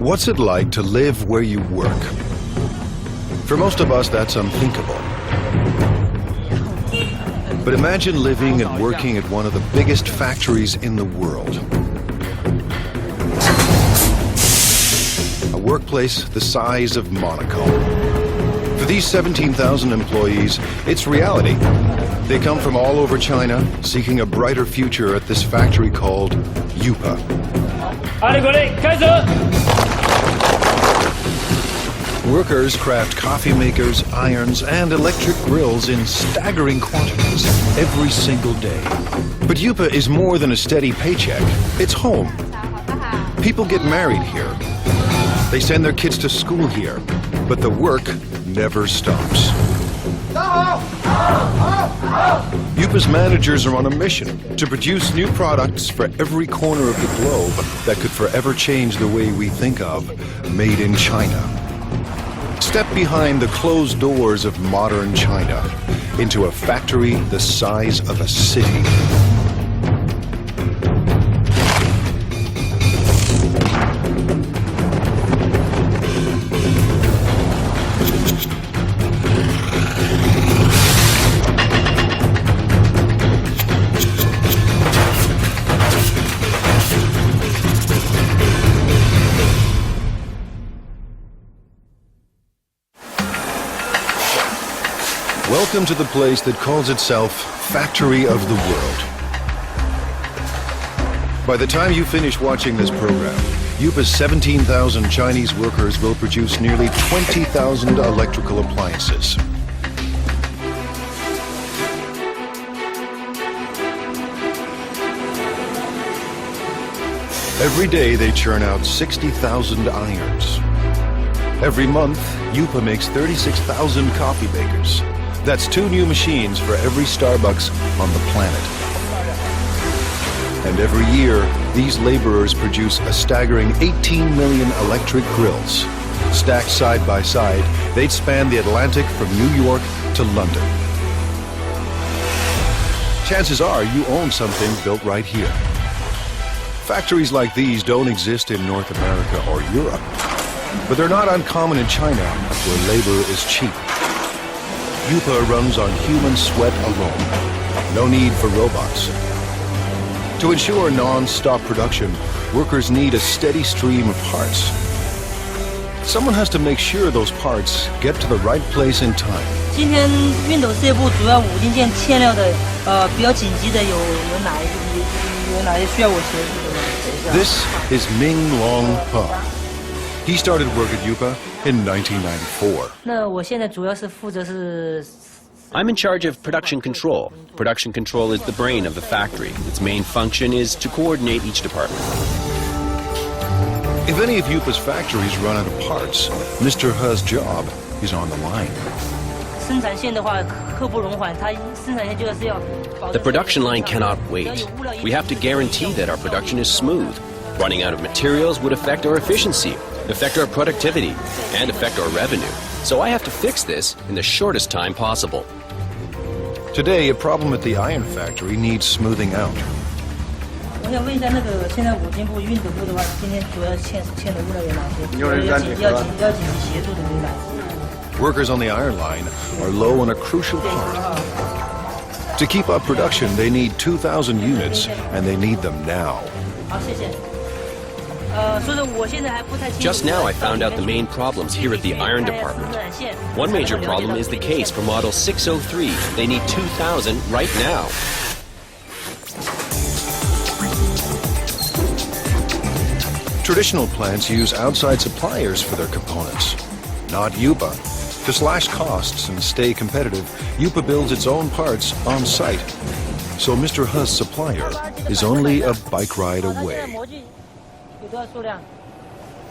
What's it like to live where you work? For most of us, that's unthinkable. But imagine living and working at one of the biggest factories in the world. A workplace the size of Monaco. For these 17,000 employees, it's reality. They come from all over China, seeking a brighter future at this factory called Yupa. Workers craft coffee makers, irons, and electric grills in staggering quantities every single day. But Yupa is more than a steady paycheck. It's home. People get married here. They send their kids to school here. But the work never stops. Yupa's managers are on a mission to produce new products for every corner of the globe that could forever change the way we think of made in China. Step behind the closed doors of modern China into a factory the size of a city. Welcome to the place that calls itself Factory of the World. By the time you finish watching this program, Yupa's 17,000 Chinese workers will produce nearly 20,000 electrical appliances. Every day they churn out 60,000 irons. Every month, Yupa makes 36,000 coffee makers. That's 2 new machines for every Starbucks on the planet. And every year, these laborers produce a staggering 18 million electric grills. Stacked side by side, they'd span the Atlantic from New York to London. Chances are you own something built right here. Factories like these don't exist in North America or Europe, but they're not uncommon in China, where labor is cheap. Yupa runs on human sweat alone. No need for robots. To ensure non-stop production, workers need a steady stream of parts. Someone has to make sure those parts get to the right place in time. 今天熨斗事业部主要5零件欠料的，比较紧急的有哪些需要我协助的？ This is Ming Long He. He started work at Yupa in 1994. 那我现在主要是负责是。 I'm in charge of production control. Production control is the brain of the factory. Its main function is to coordinate each department. If any of Yupa's factories run out of parts, Mr. He's job is on the line. 生产线的话，刻不容缓，它生产线就是要。 The production line cannot wait. We have to guarantee that our production is smooth. Running out of materials would affect our efficiency, affect our productivity, and affect our revenue. So I have to fix this in the shortest time possible. Today, a problem at the iron factory needs smoothing out. 我想问一下，那个现在五金部、熨斗部的话，今天主要欠的物料有哪些？要紧急协助的有哪些？ Workers on the iron line are low on a crucial part. To keep up production, they need 2,000 units, and they need them now. 好，谢谢。 Just now I found out the main problems here at the iron department. One major problem is the case for model 603. They need 2,000 right now. Traditional plants use outside suppliers for their components, not Yupa. To slash costs and stay competitive, Yupa builds its own parts on site. So Mr. He's supplier is only a bike ride away. 有多少数量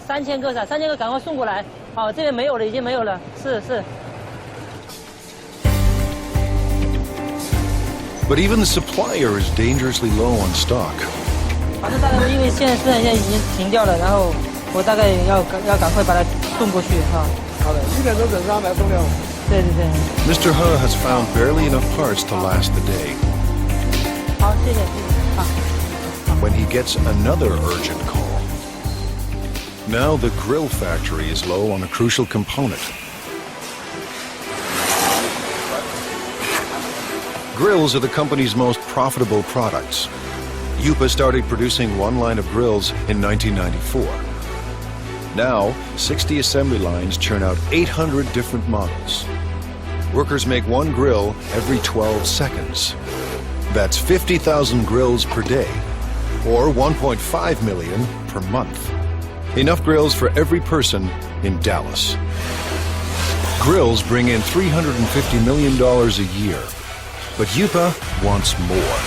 ？3000个噻，3000个赶快送过来。好，这边没有了，已经没有了。是。 But even the supplier is dangerously low on stock. 反正大概因为现在生产线已经停掉了，然后我大概要赶快把它送过去哈。好的，1点钟整上来送掉。对。Mr. He has found barely enough parts to last the day. 好，谢谢。好。 When he gets another urgent call. Now the grill factory is low on a crucial component. Grills are the company's most profitable products. Yupa started producing one line of grills in 1994. Now, 60 assembly lines churn out 800 different models. Workers make one grill every 12 seconds. That's 50,000 grills per day, or 1.5 million per month. Enough grills for every person in Dallas. Grills bring in $350 million a year, but Yupa wants more.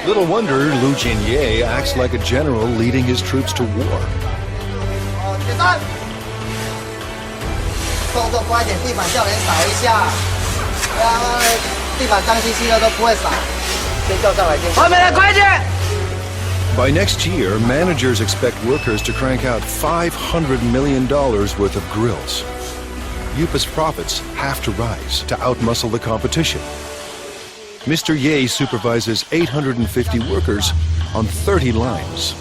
Little wonder Lu Jinye acts like a general leading his troops to war. By next year, managers expect workers to crank out $500 million worth of grills. Yupa's profits have to rise to outmuscle the competition. Mr. Ye supervises 850 workers on 30 lines.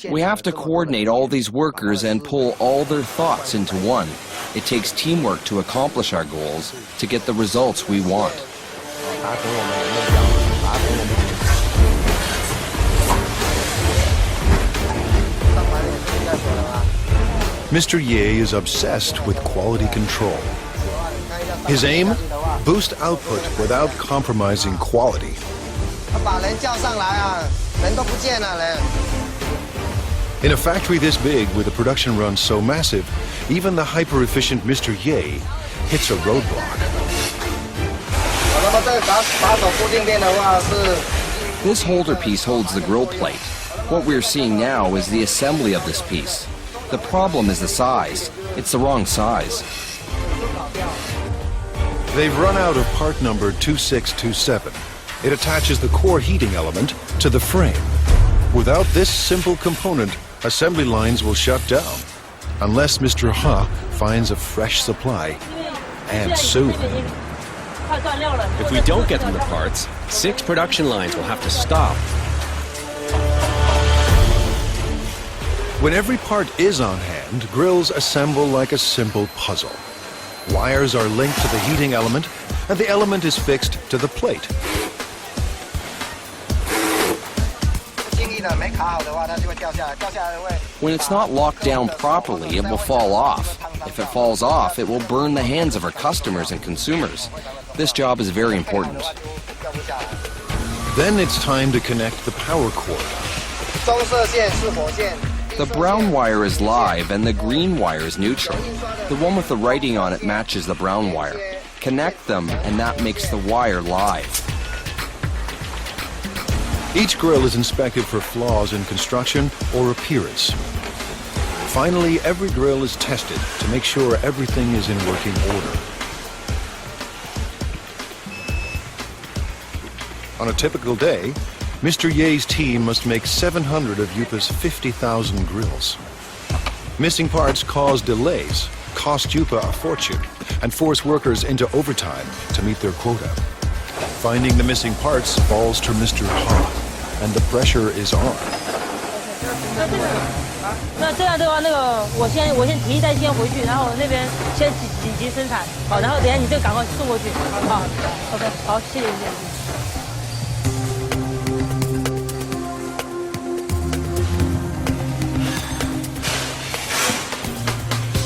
We have to coordinate all these workers and pull all their thoughts into one. It takes teamwork to accomplish our goals, to get the results we want. Mr. Ye is obsessed with quality control. His aim? Boost output without compromising quality. In a factory this big, with a production run so massive, even the hyper-efficient Mr. Ye hits a roadblock. This holder piece holds the grill plate. What we're seeing now is the assembly of this piece. The problem is the size. It's the wrong size. They've run out of part number 2627. It attaches the core heating element to the frame. Without this simple component, assembly lines will shut down, unless Mr. Ha finds a fresh supply, and soon. If we don't get them the parts, 6 production lines will have to stop. When every part is on hand, grills assemble like a simple puzzle. Wires are linked to the heating element, and the element is fixed to the plate. When it's not locked down properly, it will fall off. If it falls off, it will burn the hands of our customers and consumers. This job is very important. Then it's time to connect the power cord. The brown wire is live and the green wire is neutral. The one with the writing on it matches the brown wire. Connect them and that makes the wire live. Each grill is inspected for flaws in construction or appearance. Finally, every grill is tested to make sure everything is in working order. On a typical day, Mr. Ye's team must make 700 of Yupa's 50,000 grills. Missing parts cause delays, cost Yupa a fortune, and force workers into overtime to meet their quota. Finding the missing parts falls to Mr. Ha, and the pressure is on. 那这样的话，我先提一袋先回去，然后那边先紧急生产，好，然后等一下你就赶快送过去，好 ，OK， 好，谢谢谢谢。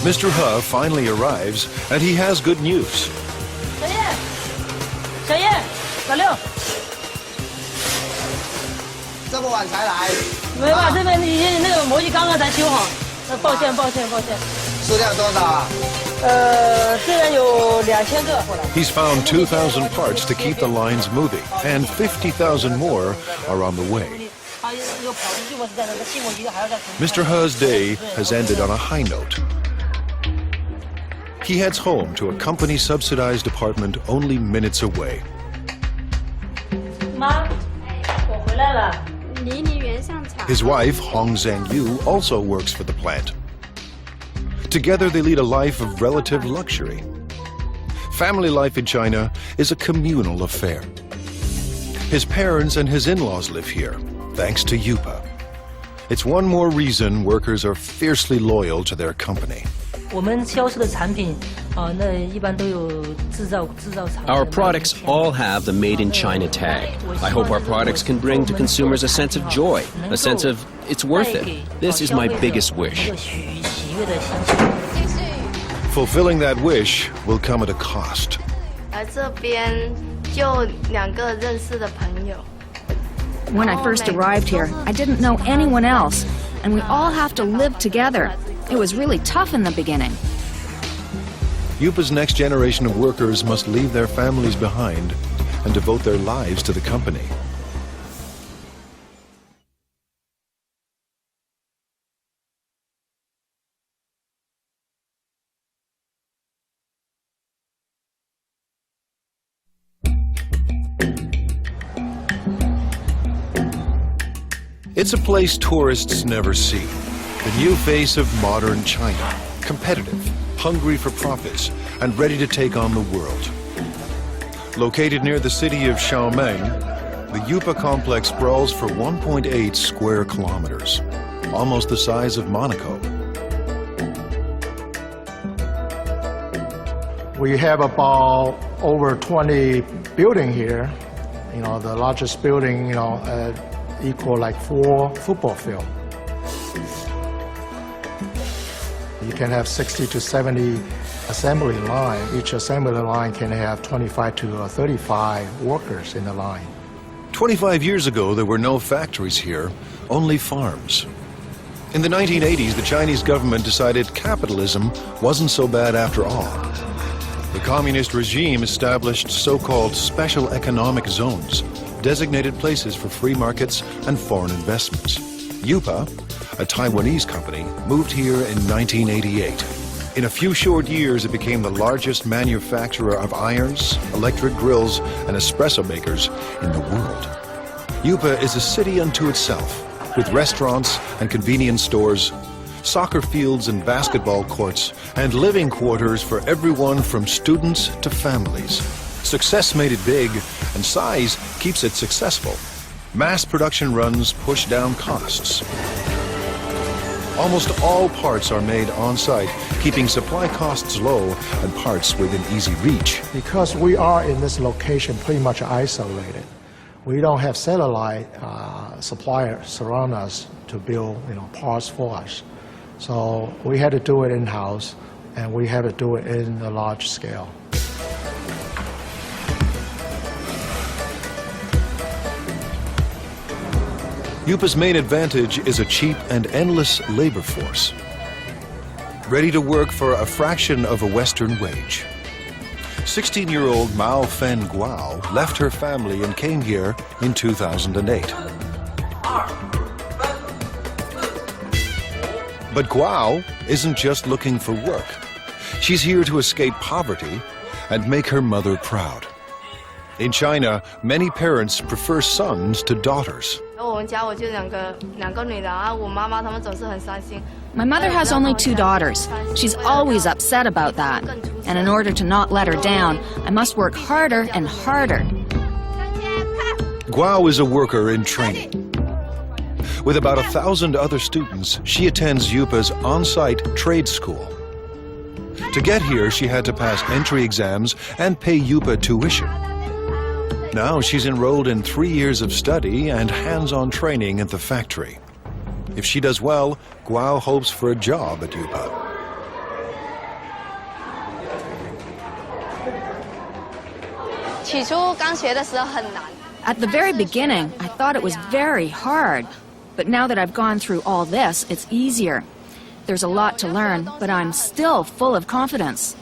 Mr. He finally arrives, and he has good news. 小叶，老六，这么晚才来？没吧？这边已经那个模具刚刚才修好，抱歉。数量多少啊？这边有2000个。 He's found 2,000 parts to keep the lines moving, and 50,000 more are on the way. Mr. He's day has ended on a high note. He heads home to a company-subsidized apartment only minutes away. 妈，我回来了。 His wife, Hong Zhangyu, also works for the plant. Together, they lead a life of relative luxury. Family life in China is a communal affair. His parents and his in-laws live here, thanks to Yupa. It's one more reason workers are fiercely loyal to their company. Our products all have the Made in China tag. I hope our products can bring to consumers a sense of joy, a sense of it's worth it. This is my biggest wish. Fulfilling that wish will come at a cost. When I first arrived here, I didn't know anyone else, and we all have to live together. It was really tough in the beginning. Yupa's next generation of workers must leave their families behind and devote their lives to the company. It's a place tourists never see. The new face of modern China, competitive, hungry for profits, and ready to take on the world. Located near the city of Xiaomeng, the Yupa complex sprawls for 1.8 square kilometers, almost the size of Monaco. We have about over 20 buildings here. The largest building, equal like 4 football fields. You can have 60 to 70 assembly line. Each assembly line can have 25 to 35 workers in the line. 25 years ago, there were no factories here, only farms. In the 1980s, the Chinese government decided capitalism wasn't so bad after all. The communist regime established so-called special economic zones, designated places for free markets and foreign investments. Yupa, a Taiwanese company, moved here in 1988. In a few short years, it became the largest manufacturer of irons, electric grills, and espresso makers in the world. Yupa is a city unto itself, with restaurants and convenience stores, soccer fields and basketball courts, and living quarters for everyone from students to families. Success made it big, and size keeps it successful. Mass production runs push down costs. Almost all parts are made on-site, keeping supply costs low and parts within easy reach. Because we are in this location pretty much isolated, we don't have satellite suppliers surround us to build parts for us. So we had to do it in-house, and we had to do it in a large scale. Yupa's main advantage is a cheap and endless labor force, ready to work for a fraction of a Western wage. 16-year-old Mao Fen Guao left her family and came here in 2008. But Guao isn't just looking for work. She's here to escape poverty and make her mother proud. In China, many parents prefer sons to daughters. My mother has only 2 daughters. She's always upset about that. And in order to not let her down, I must work harder and harder. Guao is a worker in training. With about 1,000 other students, she attends Yupa's on-site trade school. To get here, she had to pass entry exams and pay Yupa tuition. Now she's enrolled in 3 years of study and hands-on training at the factory. If she does well, Guao hopes for a job at Yupa. At the very beginning, I thought it was very hard. But now that I've gone through all this, it's easier. There's a lot to learn, but I'm still full of confidence.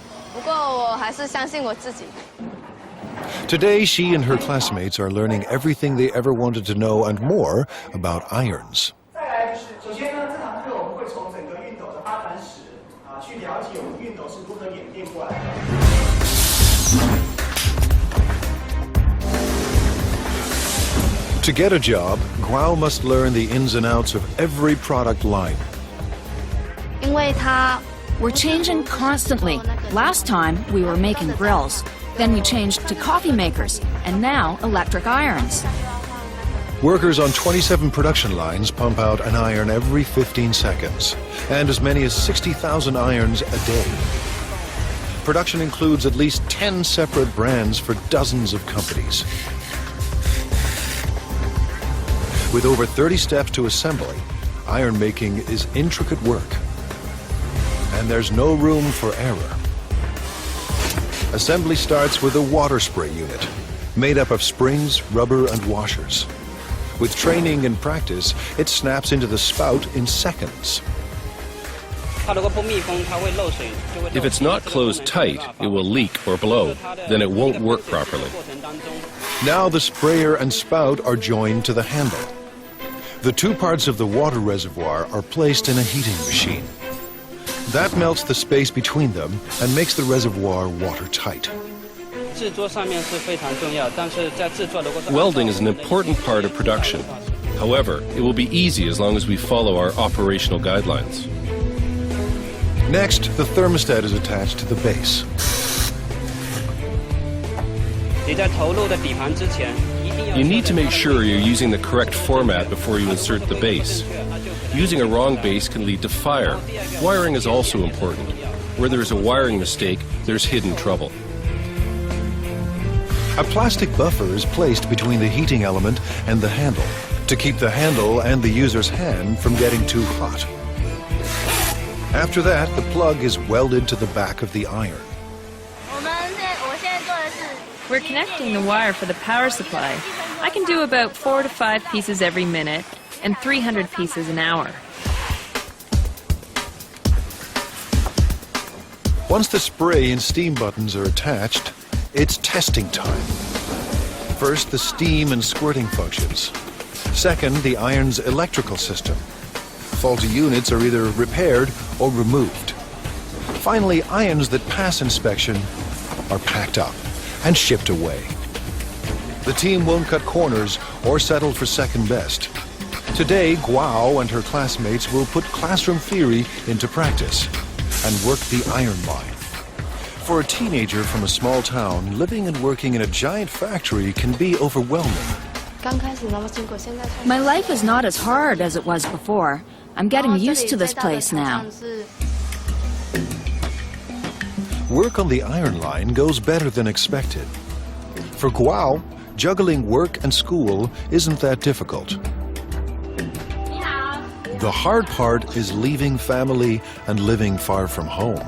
Today, she and her classmates are learning everything they ever wanted to know and more about irons. To get a job, Guao must learn the ins and outs of every product line. We're changing constantly. Last time, we were making grills. Then we changed to coffee makers, and now electric irons. Workers on 27 production lines pump out an iron every 15 seconds, and as many as 60,000 irons a day. Production includes at least 10 separate brands for dozens of companies. With over 30 steps to assembly, iron making is intricate work. And there's no room for error. Assembly starts with a water spray unit, made up of springs, rubber, and washers. With training and practice, it snaps into the spout in seconds. If it's not closed tight, it will leak or blow. Then it won't work properly. Now the sprayer and spout are joined to the handle. The two parts of the water reservoir are placed in a heating machine. That melts the space between them and makes the reservoir watertight. Welding is an important part of production. However, it will be easy as long as we follow our operational guidelines. Next, the thermostat is attached to the base. You need to make sure you're using the correct format before you insert the base. Using a wrong base can lead to fire. Wiring is also important. Where there is a wiring mistake, there's hidden trouble. A plastic buffer is placed between the heating element and the handle to keep the handle and the user's hand from getting too hot. After that, the plug is welded to the back of the iron. We're connecting the wire for the power supply. I can do about 4 to 5 pieces every minute and 300 pieces an hour. Once the spray and steam buttons are attached, it's testing time. First, the steam and squirting functions. Second, the iron's electrical system. Faulty units are either repaired or removed. Finally, irons that pass inspection are packed up and shipped away. The team won't cut corners or settle for second best. Today, Guo and her classmates will put classroom theory into practice and work the iron line. For a teenager from a small town, living and working in a giant factory can be overwhelming. My life is not as hard as it was before. I'm getting used to this place now. Work on the iron line goes better than expected. For Guo, juggling work and school isn't that difficult. The hard part is leaving family and living far from home.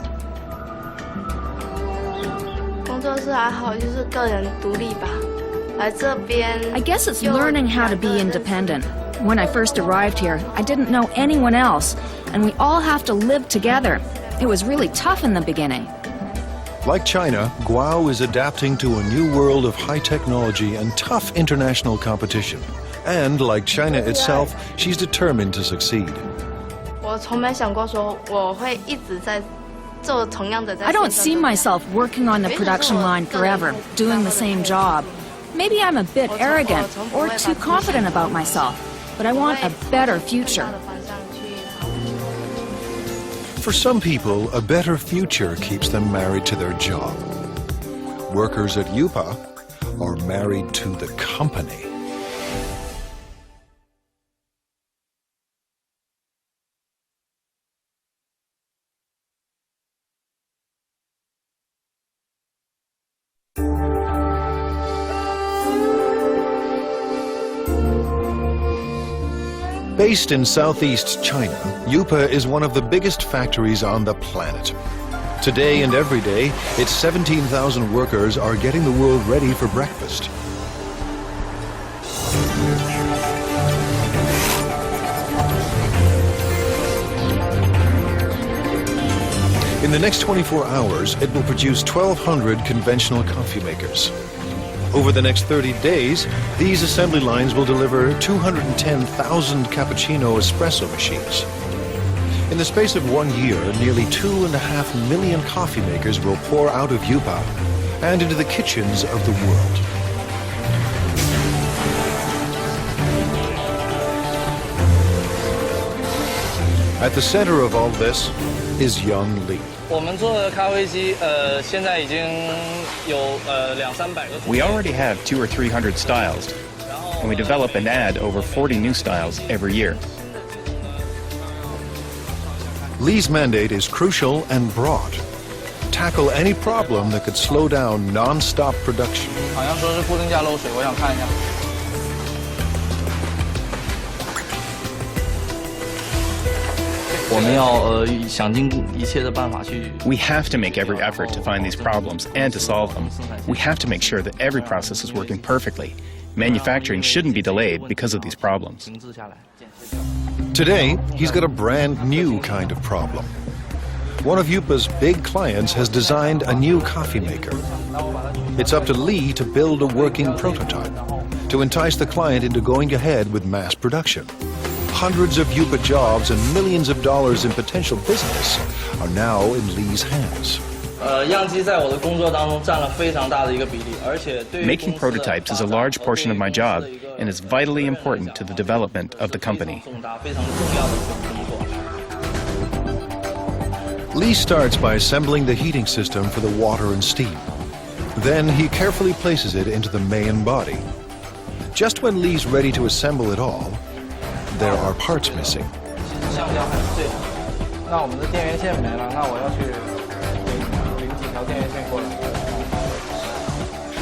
I guess it's learning how to be independent. When I first arrived here, I didn't know anyone else, and we all have to live together. It was really tough in the beginning. Like China, Guo is adapting to a new world of high technology and tough international competition. And like China itself, she's determined to succeed. I don't see myself working on the production line forever, doing the same job. Maybe I'm a bit arrogant or too confident about myself, but I want a better future. For some people, a better future keeps them married to their job. Workers at UPA are married to the company. Based in southeast China, UPA is one of the biggest factories on the planet. Today and every day, its 17,000 workers are getting the world ready for breakfast. In the next 24 hours, it will produce 1,200 conventional coffee makers. Over the next 30 days, these assembly lines will deliver 210,000 cappuccino espresso machines. In the space of 1 year, nearly 2.5 million coffee makers will pour out of UPA and into the kitchens of the world. At the center of all this is young Lee. We already have 200 or 300 styles, and we develop and add over 40 new styles every year. Lee's mandate is crucial and broad. Tackle any problem that could slow down non-stop production. We have to make every effort to find these problems and to solve them. We have to make sure that every process is working perfectly. Manufacturing shouldn't be delayed because of these problems. Today, he's got a brand new kind of problem. One of Yupa's big clients has designed a new coffee maker. It's up to Lee to build a working prototype to entice the client into going ahead with mass production. Hundreds of Yupa jobs and millions of dollars in potential business are now in Lee's hands. Making prototypes is a large portion of my job and is vitally important to the development of the company. Lee starts by assembling the heating system for the water and steam. Then he carefully places it into the main body. Just when Lee's ready to assemble it all, there are parts missing.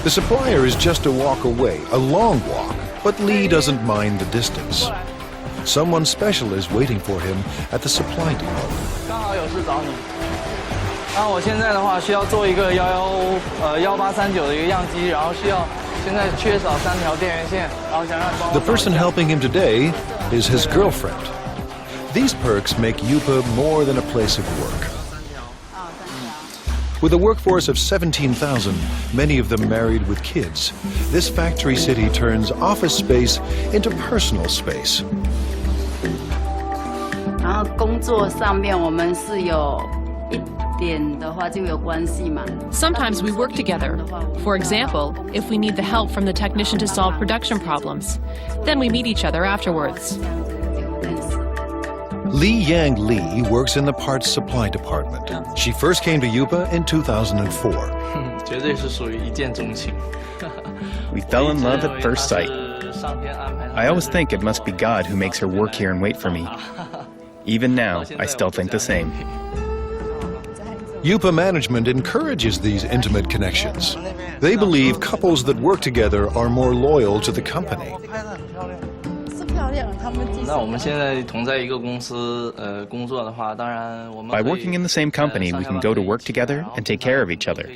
The supplier is just a walk away, a long walk, but Lee doesn't mind the distance. Someone special is waiting for him at the supply depot. The person helping him today is his girlfriend. These perks make Yupa more than a place of work. With a workforce of 17,000, many of them married with kids, this factory city turns office space into personal space. Sometimes we work together. For example, if we need the help from the technician to solve production problems, then we meet each other afterwards. Li Yang Lee works in the parts supply department. She first came to Yupa in 2004. We fell in love at first sight. I always think it must be God who makes her work here and wait for me. Even now, I still think the same. Yupa management encourages these intimate connections. They believe couples that work together are more loyal to the company. By working in the same company, we can go to work together and take care of each other.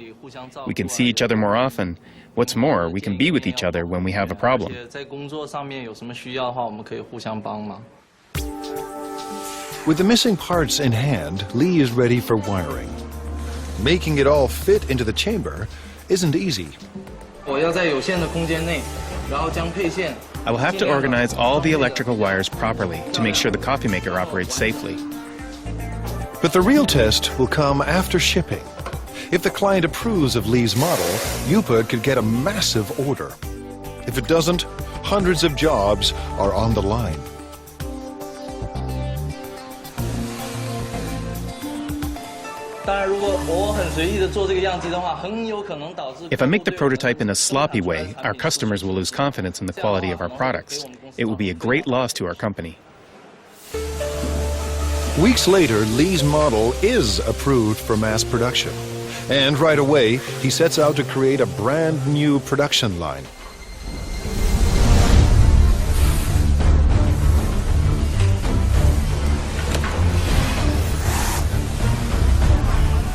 We can see each other more often. What's more, we can be with each other when we have a problem. With the missing parts in hand, Lee is ready for wiring. Making it all fit into the chamber isn't easy. I will have to organize all the electrical wires properly to make sure the coffee maker operates safely. But the real test will come after shipping. If the client approves of Lee's model, Yupa could get a massive order. If it doesn't, hundreds of jobs are on the line. If I make the prototype in a sloppy way, our customers will lose confidence in the quality of our products. It will be a great loss to our company. Weeks later, Lee's model is approved for mass production. And right away, he sets out to create a brand new production line.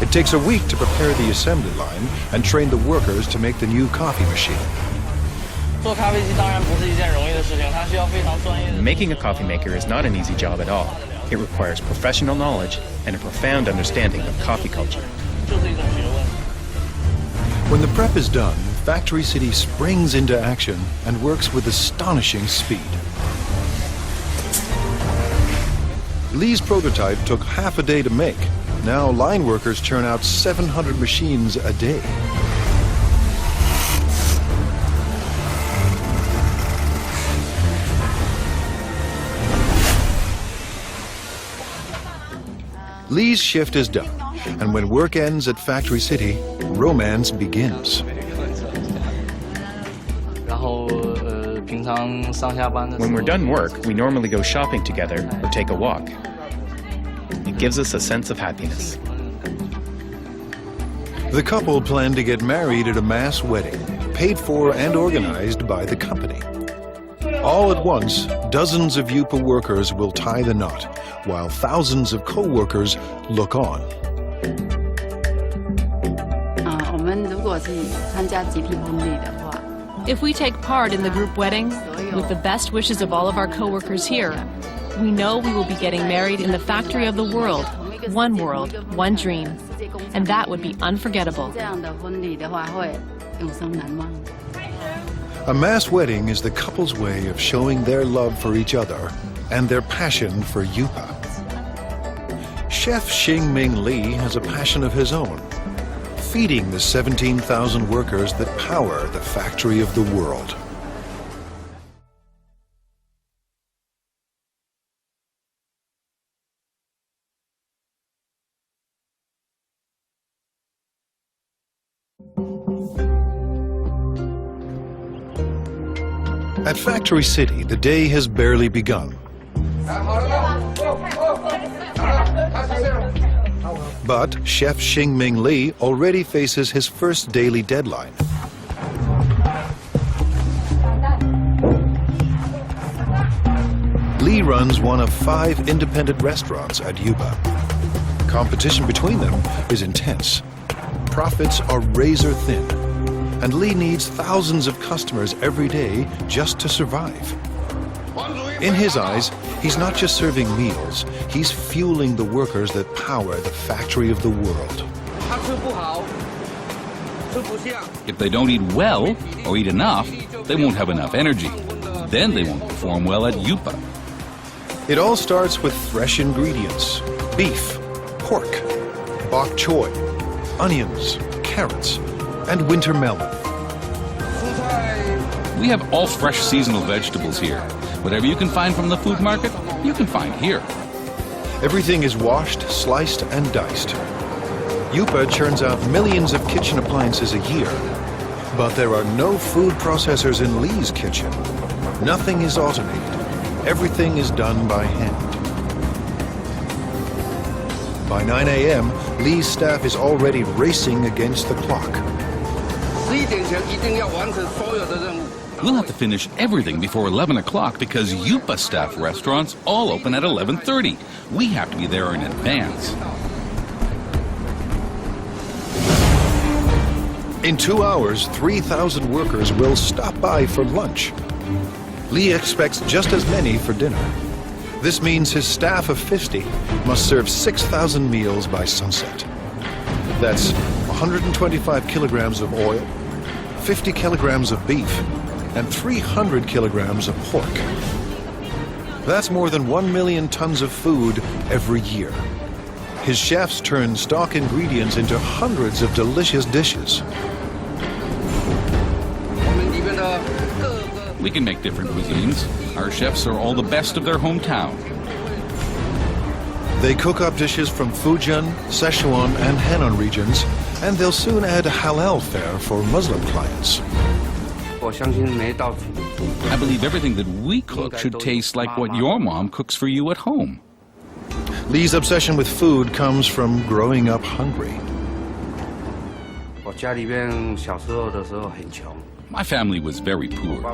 It takes a week to prepare the assembly line and train the workers to make the new coffee machine. Making a coffee maker is not an easy job at all. It requires professional knowledge and a profound understanding of coffee culture. When the prep is done, Factory City springs into action and works with astonishing speed. Lee's prototype took half a day to make. Now line workers churn out 700 machines a day. Lee's shift is done, and when work ends at Factory City, romance begins. When we're done work, we normally go shopping together or take a walk. It gives us a sense of happiness. The couple plan to get married at a mass wedding, paid for and organized by the company. All at once, dozens of Yupa workers will tie the knot, while thousands of co-workers look on. If we take part in the group wedding, with the best wishes of all of our co-workers here, we know we will be getting married in the factory of the world, one dream, and that would be unforgettable. A mass wedding is the couple's way of showing their love for each other and their passion for Yupa. Chef Xingming Li has a passion of his own, feeding the 17,000 workers that power the factory of the world. At Factory City, the day has barely begun. But Chef Xingming Li already faces his first daily deadline. Li runs one of 5 independent restaurants at Yupa. Competition between them is intense. Profits are razor thin, and Li needs thousands of customers every day just to survive. In his eyes, he's not just serving meals, he's fueling the workers that power the factory of the world. If they don't eat well or eat enough, they won't have enough energy. Then they won't perform well at Yupa. It all starts with fresh ingredients: beef, pork, bok choy, onions, carrots, and winter melon. We have all fresh seasonal vegetables here. Whatever you can find from the food market, you can find here. Everything is washed, sliced, and diced. Yupa churns out millions of kitchen appliances a year. But there are no food processors in Li's kitchen. Nothing is automated. Everything is done by hand. By 9 a.m., Li's staff is already racing against the clock. We'll have to finish everything before 11 o'clock because Yupa staff restaurants all open at 11:30. We have to be there in advance. In 2 hours, 3,000 workers will stop by for lunch. Li expects just as many for dinner. This means his staff of 50 must serve 6,000 meals by sunset. That's 125 kilograms of oil, 50 kilograms of beef, and 300 kilograms of pork. That's more than 1 million tons of food every year. His chefs turn stock ingredients into hundreds of delicious dishes. We can make different cuisines. Our chefs are all the best of their hometown. They cook up dishes from Fujian, Sichuan, and Henan regions, and they'll soon add a halal fare for Muslim clients. I believe everything that we cook should taste like what your mom cooks for you at home. Li's obsession with food comes from growing up hungry. My family was very poor.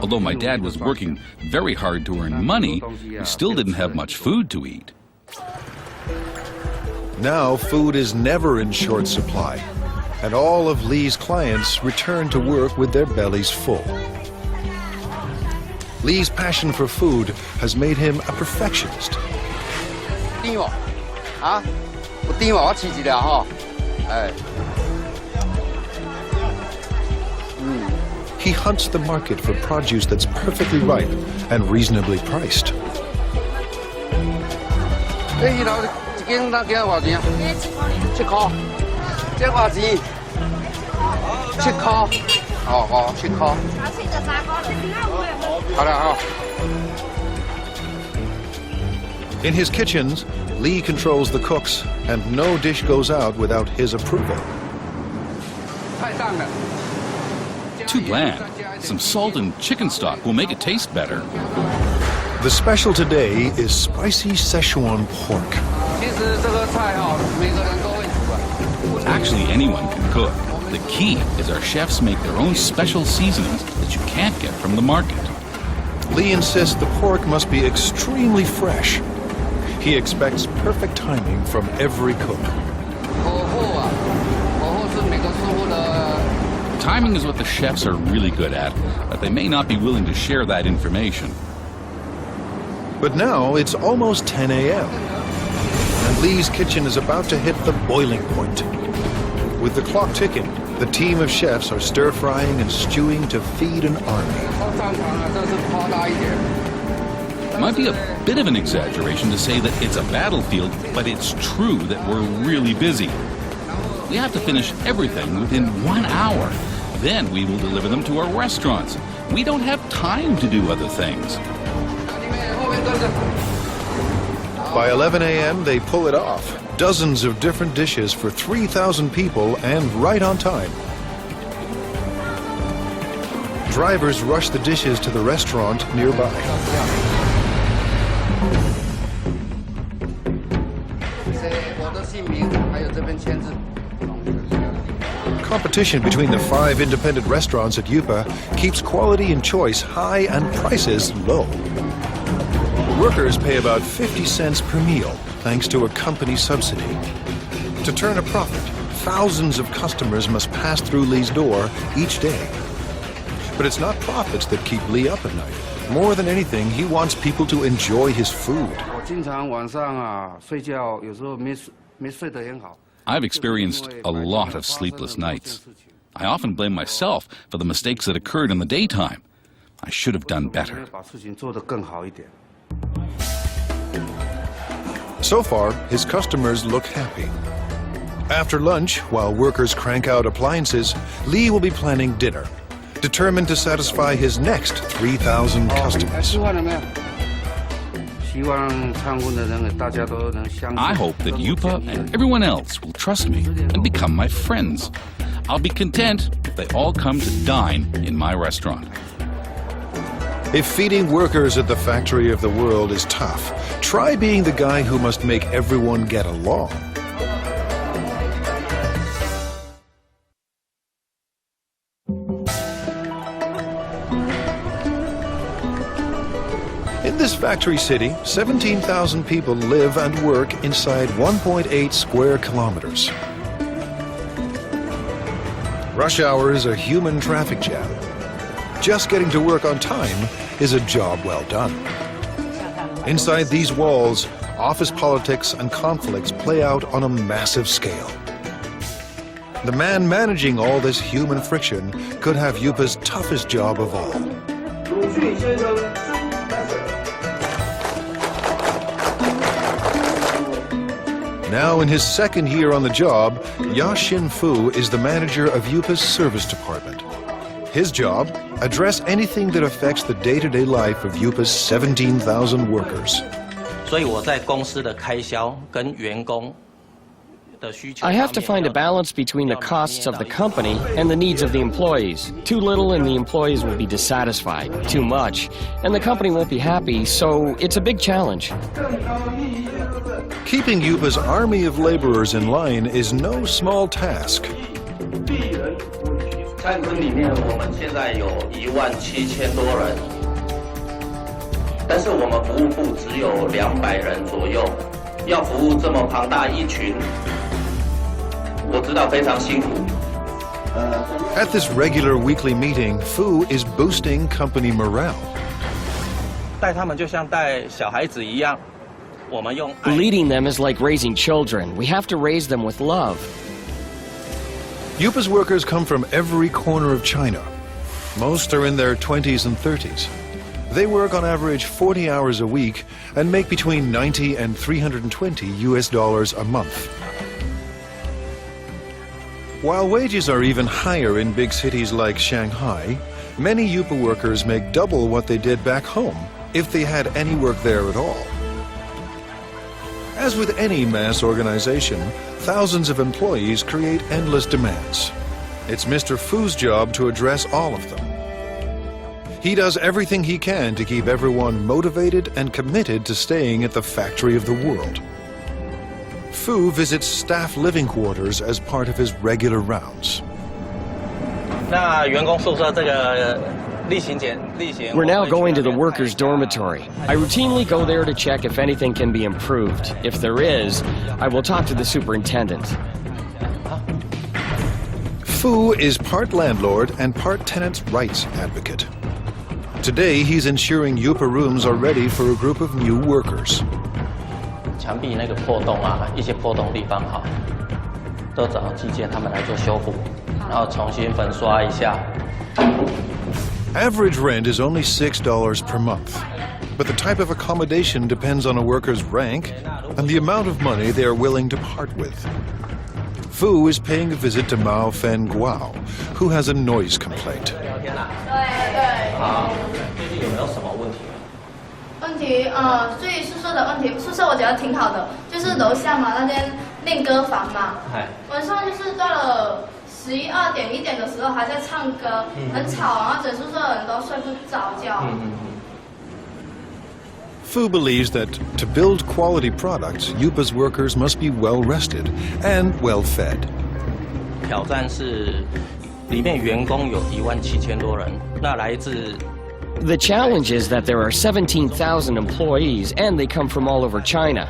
Although my dad was working very hard to earn money, we still didn't have much food to eat. Now food is never in short supply, and all of Li's clients return to work with their bellies full. Li's passion for food has made him a perfectionist. He hunts the market for produce that's perfectly ripe and reasonably priced. In his kitchens, Lee controls the cooks, and no dish goes out without his approval. Too bland. Some salt and chicken stock will make it taste better. The special today is spicy Szechuan pork. Actually, anyone can cook. The key is our chefs make their own special seasonings that you can't get from the market. Lee insists the pork must be extremely fresh. He expects perfect timing from every cook. Timing is what the chefs are really good at, but they may not be willing to share that information. But now it's almost 10 a.m. and Lee's kitchen is about to hit the boiling point. With the clock ticking, the team of chefs are stir-frying and stewing to feed an army. It might be a bit of an exaggeration to say that it's a battlefield, but it's true that we're really busy. We have to finish everything within 1 hour. Then we will deliver them to our restaurants. We don't have time to do other things. By 11 a.m., they pull it off. Dozens of different dishes for 3,000 people and right on time. Drivers rush the dishes to the restaurant nearby. Competition between the 5 independent restaurants at Yupa keeps quality and choice high and prices low. Workers pay about 50 cents per meal, thanks to a company subsidy. To turn a profit, thousands of customers must pass through Lee's door each day. But it's not profits that keep Lee up at night. More than anything, he wants people to enjoy his food. I've experienced a lot of sleepless nights. I often blame myself for the mistakes that occurred in the daytime. I should have done better. So far, his customers look happy. After lunch, while workers crank out appliances, Lee will be planning dinner, determined to satisfy his next 3,000 customers. I hope that Yupa and everyone else will trust me and become my friends. I'll be content if they all come to dine in my restaurant. If feeding workers at the factory of the world is tough, try being the guy who must make everyone get along. In this factory city, 17,000 people live and work inside 1.8 square kilometers. Rush hour is a human traffic jam. Just getting to work on time is a job well done. Inside these walls, office politics and conflicts play out on a massive scale. The man managing all this human friction could have Yupa's toughest job of all. Now in his second year on the job, Ya Xin-fu is the manager of Yupa's service department. His job, address anything that affects the day-to-day life of Yupa's 17,000 workers. I have to find a balance between the costs of the company and the needs of the employees. Too little and the employees will be dissatisfied. Too much and the company won't be happy, so it's a big challenge. Keeping Yupa's army of laborers in line is no small task. At this regular weekly meeting, Fu is boosting company morale. Leading them is like raising children. We have to raise them with love. Yupa's workers come from every corner of China. Most are in their 20s and 30s. They work on average 40 hours a week and make between $90 and $320 a month. While wages are even higher in big cities like Shanghai, many Yupa workers make double what they did back home if they had any work there at all. As with any mass organization, thousands of employees create endless demands. It's Mr. Fu's job to address all of them. He does everything he can to keep everyone motivated and committed to staying at the factory of the world. Fu visits staff living quarters as part of his regular rounds. We're now going to the workers' dormitory. I routinely go there to check if anything can be improved. If there is, I will talk to the superintendent. Fu is part landlord and part tenants' rights advocate. Today, he's ensuring Yupa rooms are ready for a group of new workers. 墙壁那个破洞啊，一些破洞地方哈，都找机械他们来做修补，然后重新粉刷一下。 Average rent is only $6 per month, but the type of accommodation depends on a worker's rank and the amount of money they are willing to part with. Fu is paying a visit to Mao Fen Guao, who has a noise complaint. 问题所以宿舍的问题，宿舍我觉得挺好的，就是楼下嘛那边练歌房嘛，晚上就是到了11、2点、1点的时候还在唱歌，很吵，然后整宿舍的人都睡不着觉。Fu believes that to build quality products, Yupa's workers must be well rested and well fed. 挑战是里面员工有17000多人，那来自 The challenge is that there are 17,000 employees and they come from all over China.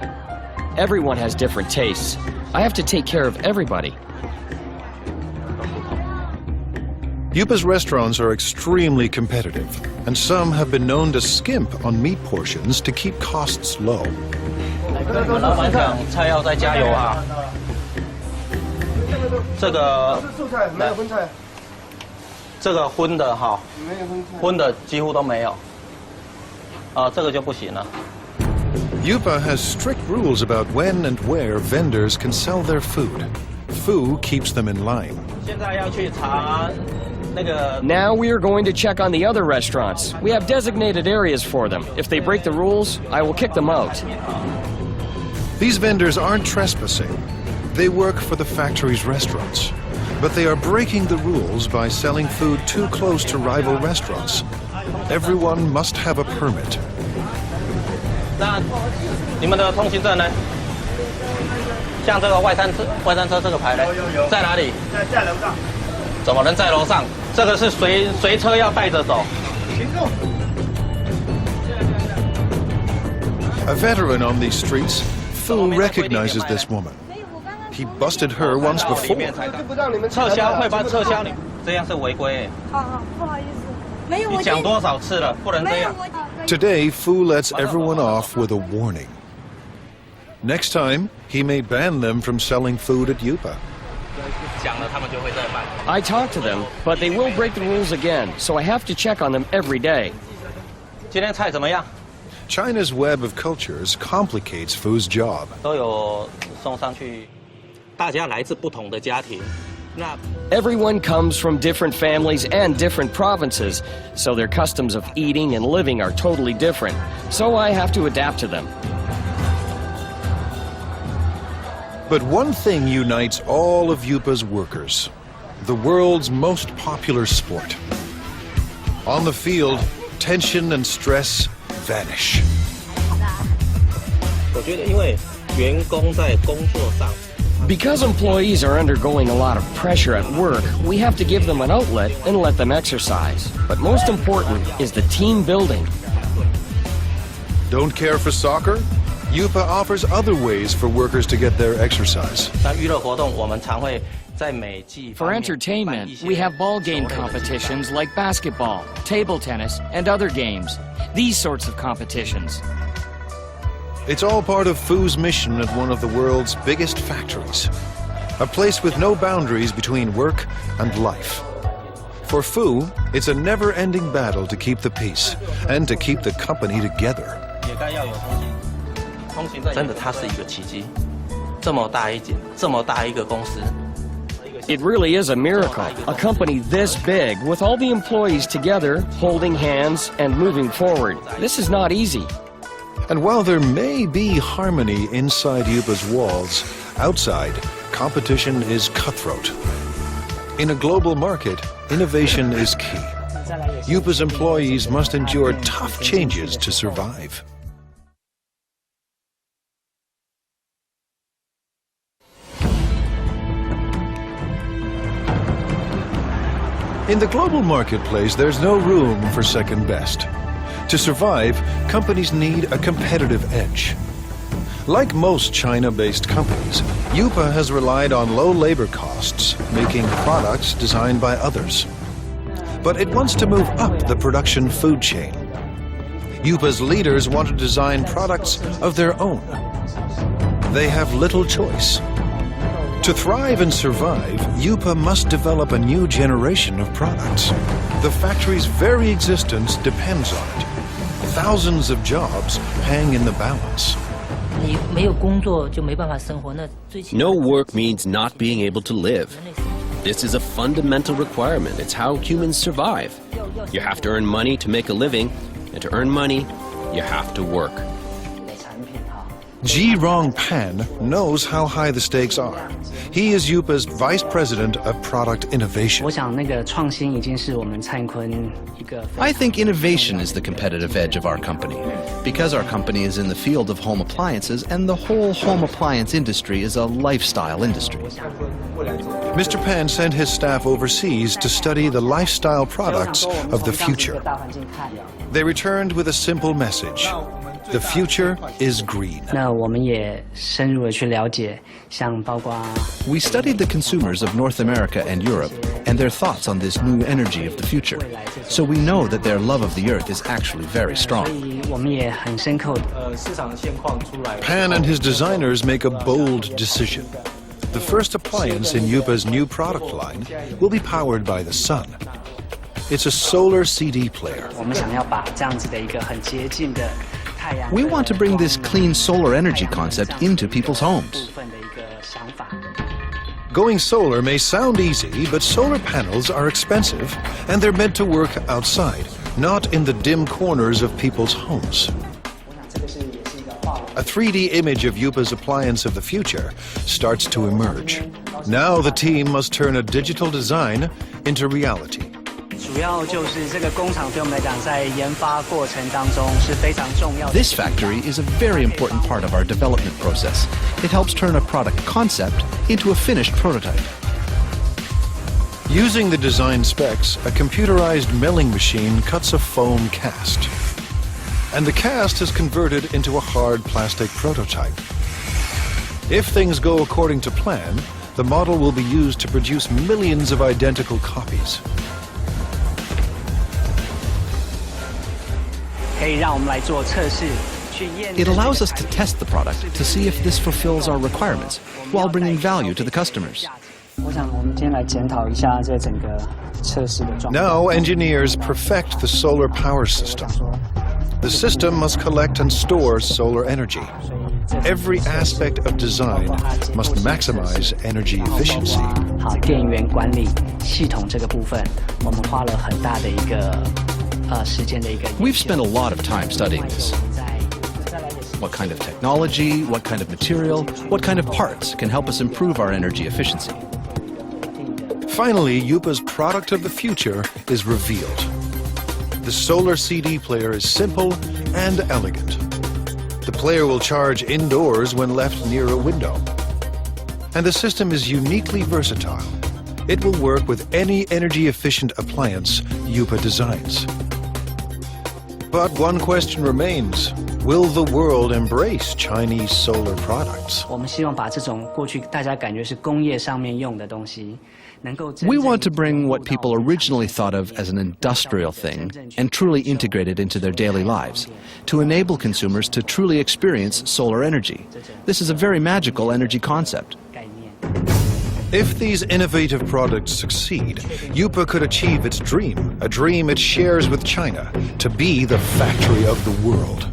Everyone has different tastes. I have to take care of everybody. Yupa's restaurants are extremely competitive, and some have been known to skimp on meat portions to keep costs low. 老板讲菜要再加油啊！这个没有荤菜，这个荤的哈，荤的几乎都没有。这个就不行了。 Yupa has strict rules about when and where vendors can sell their food. Fu keeps them in line. 现在要去查。 Now we are going to check on the other restaurants. We have designated areas for them. If they break the rules, I will kick them out. These vendors aren't trespassing. They work for the factory's restaurants. But they are breaking the rules by selling food too close to rival restaurants. Everyone must have a permit. 那你们的通行证呢？像这个外餐车这个牌呢？在哪里？在楼上。怎么能在楼上？ 这个是随车要带着走。A veteran on these streets, Fu recognizes this woman. He busted her once before. 撤销会把撤销你，这样是违规。好，不好意思，没有。你讲多少次了，不能这样。Today, Fu lets everyone off with a warning. Next time, he may ban them from selling food at Yupa. I talk to them, but they will break the rules again, so I have to check on them every day. 今天菜怎么样？ China's web of cultures complicates Fu's job. 都有送上去，大家来自不同的家庭。那 Everyone comes from different families and different provinces, so their customs of eating and living are totally different. So I have to adapt to them. But one thing unites all of Yupa's workers: the world's most popular sport. On the field, tension and stress vanish. 我觉得，因为员工在工作上。 Because employees are undergoing a lot of pressure at work, we have to give them an outlet and let them exercise. But most important is the team building. Don't care for soccer? Yupa offers other ways for workers to get their exercise. For entertainment, we have ball game competitions like basketball, table tennis, and other games. These sorts of competitions. It's all part of Fu's mission at one of the world's biggest factories. A place with no boundaries between work and life. For Fu, it's a never-ending battle to keep the peace and to keep the company together. 真的，它是一个奇迹。这么大一个公司。 It really is a miracle. A company this big, with all the employees together, holding hands and moving forward. This is not easy. And while there may be harmony inside Yupa's walls, outside, competition is cutthroat. In a global market, innovation is key. Yupa's employees must endure tough changes to survive. In the global marketplace, there's no room for second best. To survive, companies need a competitive edge. Like most China-based companies, Yupa has relied on low labor costs, making products designed by others. But it wants to move up the production food chain. Yupa's leaders want to design products of their own. They have little choice. To thrive and survive, Yupa must develop a new generation of products. The factory's very existence depends on it. Thousands of jobs hang in the balance. No work means not being able to live. This is a fundamental requirement. It's how humans survive. You have to earn money to make a living, and to earn money, you have to work. Ji-Rong Pan knows how high the stakes are. He is Yupa's Vice President of Product Innovation. I think innovation is the competitive edge of our company, because our company is in the field of home appliances, and the whole home appliance industry is a lifestyle industry. Mr. Pan sent his staff overseas to study the lifestyle products of the future. They returned with a simple message. The future is green. We studied the consumers of North America and Europe and their thoughts on this new energy of the future. So we know that their love of the earth is actually very strong. Pan and his designers make a bold decision. The first appliance in Yupa's new product line will be powered by the sun. It's a solar CD player. We want to bring this clean solar energy concept into people's homes. Going solar may sound easy, but solar panels are expensive, and they're meant to work outside, not in the dim corners of people's homes. A 3D image of Yupa's appliance of the future starts to emerge. Now the team must turn a digital design into reality. This factory is a very important part of our development process. It helps turn a product concept into a finished prototype. Using the design specs, a computerized milling machine cuts a foam cast. And the cast is converted into a hard plastic prototype. If things go according to plan, the model will be used to produce millions of identical copies. It allows us to test the product to see if this fulfills our requirements while bringing value to the customers. Now engineers perfect the solar power system. The system must collect and store solar energy. Every aspect of design must maximize energy efficiency. We've spent a lot of time studying this. What kind of technology, what kind of material, what kind of parts can help us improve our energy efficiency? Finally, Yupa's product of the future is revealed. The solar CD player is simple and elegant. The player will charge indoors when left near a window. And the system is uniquely versatile. It will work with any energy-efficient appliance Yupa designs. But one question remains. Will the world embrace Chinese solar products? We want to bring what people originally thought of as an industrial thing and truly integrate it into their daily lives, to enable consumers to truly experience solar energy. This is a very magical energy concept. If these innovative products succeed, Yupa could achieve its dream, a dream it shares with China, to be the factory of the world.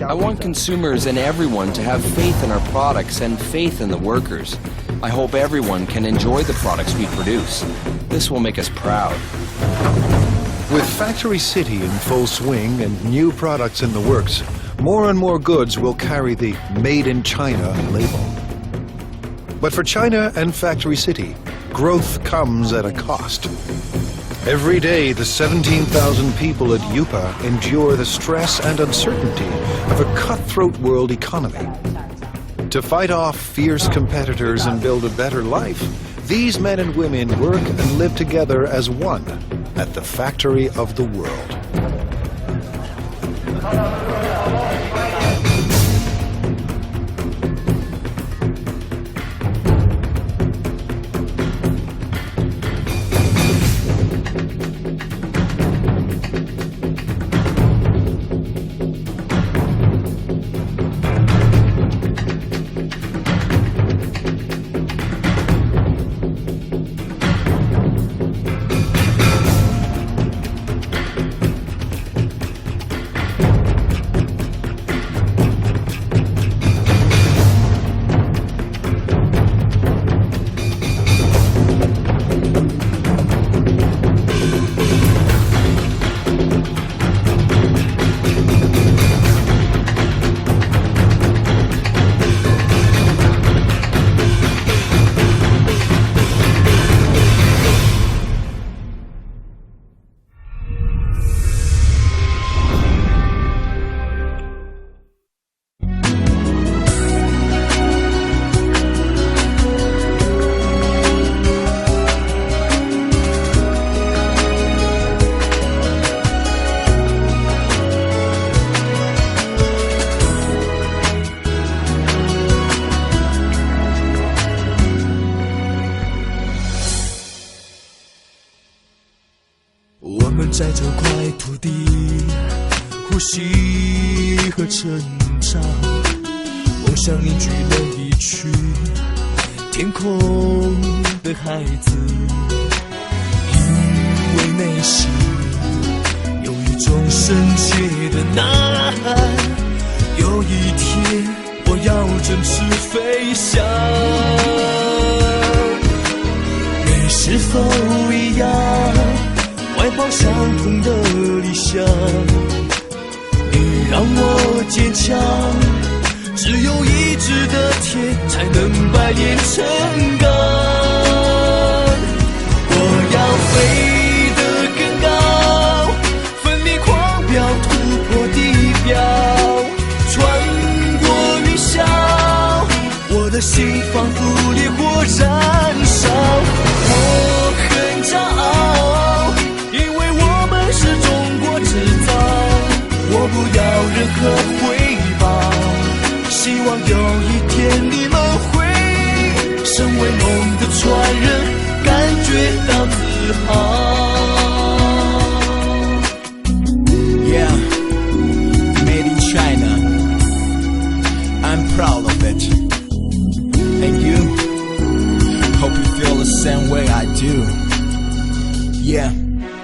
I want consumers and everyone to have faith in our products and faith in the workers. I hope everyone can enjoy the products we produce. This will make us proud. With Factory City in full swing and new products in the works, more and more goods will carry the Made in China label. But for China and Factory City, growth comes at a cost. Every day, the 17,000 people at Yupa endure the stress and uncertainty of a cutthroat world economy. To fight off fierce competitors and build a better life, these men and women work and live together as one at the factory of the world.